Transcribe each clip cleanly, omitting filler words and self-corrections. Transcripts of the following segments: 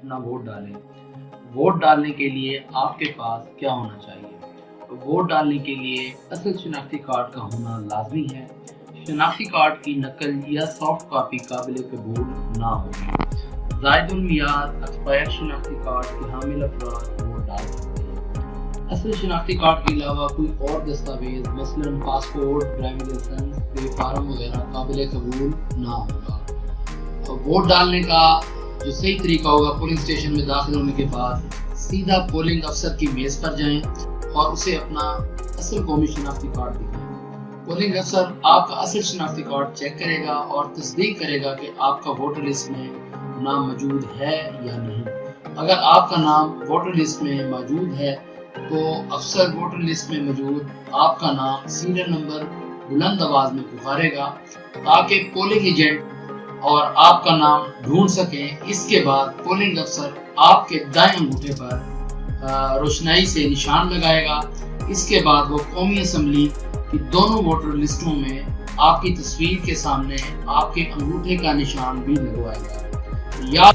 اپنا ووٹ ڈالیں۔ ووٹ ڈالنے کے لیے آپ کے پاس کیا ہونا چاہیے؟ ووٹ ڈالنے کے لیے اصل شناختی کارڈ کا ہونا لازمی ہے۔ شناختی کارڈ کی نقل یا سافٹ کاپی قابل قبول نہ ہو۔ زائد المیعاد ایکسپائر شناختی کارڈ کے حامل افراد ووٹ ڈال سکتے ہیں۔ اصل شناختی کارڈ کے علاوہ کوئی اور دستاویز مثلاً پاسپورٹ، ڈرائیونگ لائسنس، پے فارم وغیرہ قابل قبول نہ ہوگا۔ تو ووٹ ڈالنے کا جو صحیح طریقہ ہوگا، پولنگ اسٹیشن میں داخل ہونے کے بعد سیدھا پولنگ افسر کی میز پر جائیں اور اسے اپنا اصل قومی شناختی کارڈ دکھائیں۔ پولنگ افسر آپ کا اصل شناختی کارڈ چیک کرے گا اور تصدیق کرے گا کہ آپ کا ووٹر لسٹ میں نام موجود ہے یا نہیں۔ اگر آپ کا نام ووٹر لسٹ میں موجود ہے تو افسر ووٹر لسٹ میں موجود آپ کا نام سیریل نمبر بلند آواز میں پکارے گا تاکہ پولنگ ایجنٹ اور آپ کا نام ڈھونڈ سکیں۔ اس کے بعد پولنگ افسر آپ کے دائیں انگوٹھے پر روشنائی سے نشان لگائے گا۔ اس کے بعد وہ قومی اسمبلی کی دونوں ووٹر لسٹوں میں آپ کی تصویر کے سامنے آپ کے انگوٹھے کا نشان بھی لگوائے گا۔ یا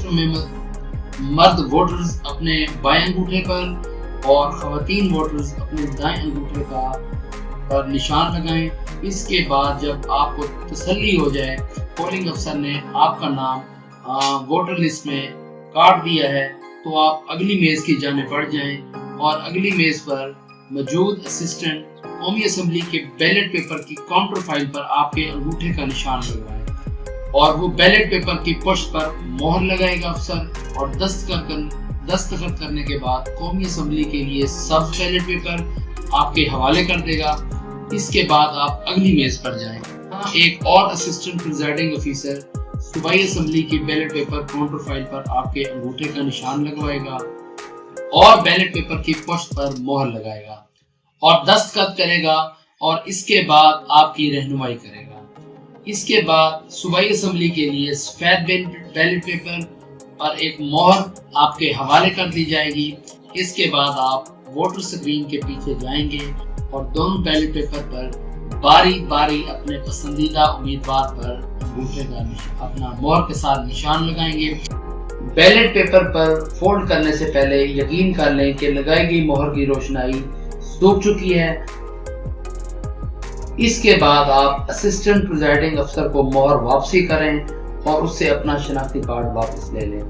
مرد ووٹرز اپنے بائیں انگوٹھے پر اور خواتین ووٹرز اپنے دائیں انگوٹھے پر نشان لگائیں۔ اس کے بعد جب آپ کو تسلی ہو جائے پولنگ افسر نے آپ کا نام ووٹر لسٹ میں کاٹ دیا ہے تو آپ اگلی میز کی جانب بڑھ جائیں اور اگلی میز پر موجود اسسٹنٹ قومی اسمبلی کے بیلٹ پیپر کی کاؤنٹر فائل پر آپ کے انگوٹھے کا نشان لگوائے اور وہ بیلٹ پیپر کی پشت پر مہر لگائے گا افسر، اور دستخط کرنے کے بعد قومی اسمبلی کے لیے سب بیلٹ پیپر آپ کے حوالے کر دے گا۔ اس کے بعد آپ اگلی میز پر جائیں۔ ایک اور اسسٹنٹ پریزائڈنگ آفیسر صوبائی اسمبلی کی بیلٹ پیپر کاؤنٹر فائل پر آپ کے انگوٹھے کا نشان لگوائے گا اور بیلٹ پیپر کی پشت پر مہر لگائے گا اور دستخط کرے گا اور اس کے بعد آپ کی رہنمائی کرے گا۔ اس کے بعد صوبائی اسمبلی کے لیے سفید بیلٹ پیپر پر ایک مہر آپ کے حوالے کر دی جائے گی۔ اس کے بعد آپ ووٹر سکرین کے پیچھے جائیں گے اور دونوں بیلٹ پیپر پر باری باری اپنے پسندیدہ امیدوار پر انگوٹھے کا اپنا مہر کے ساتھ نشان لگائیں گے۔ بیلٹ پیپر پر فولڈ کرنے سے پہلے یقین کر لیں کہ لگائی گئی مہر کی روشنائی سوکھ چکی ہے۔ اس کے بعد آپ اسسٹنٹ پریزائڈنگ افسر کو مہر واپسی کریں اور اس سے اپنا شناختی کارڈ واپس لے لیں۔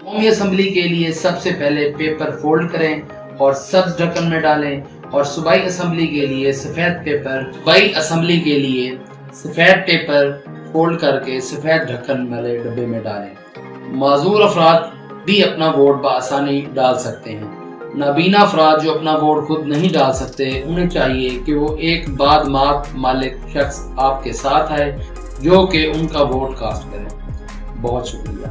قومی اسمبلی کے لیے سب سے پہلے پیپر فولڈ کریں اور سبز ڈھکن میں ڈالیں، اور صوبائی اسمبلی کے لیے سفید پیپر فولڈ کر کے سفید ڈھکن والے ڈبے میں ڈالیں۔ معذور افراد بھی اپنا ووٹ بآسانی ڈال سکتے ہیں۔ نابینا افراد جو اپنا ووٹ خود نہیں ڈال سکتے، انہیں چاہیے کہ وہ ایک بادمات مالک شخص آپ کے ساتھ آئے جو کہ ان کا ووٹ کاسٹ کرے۔ بہت شکریہ۔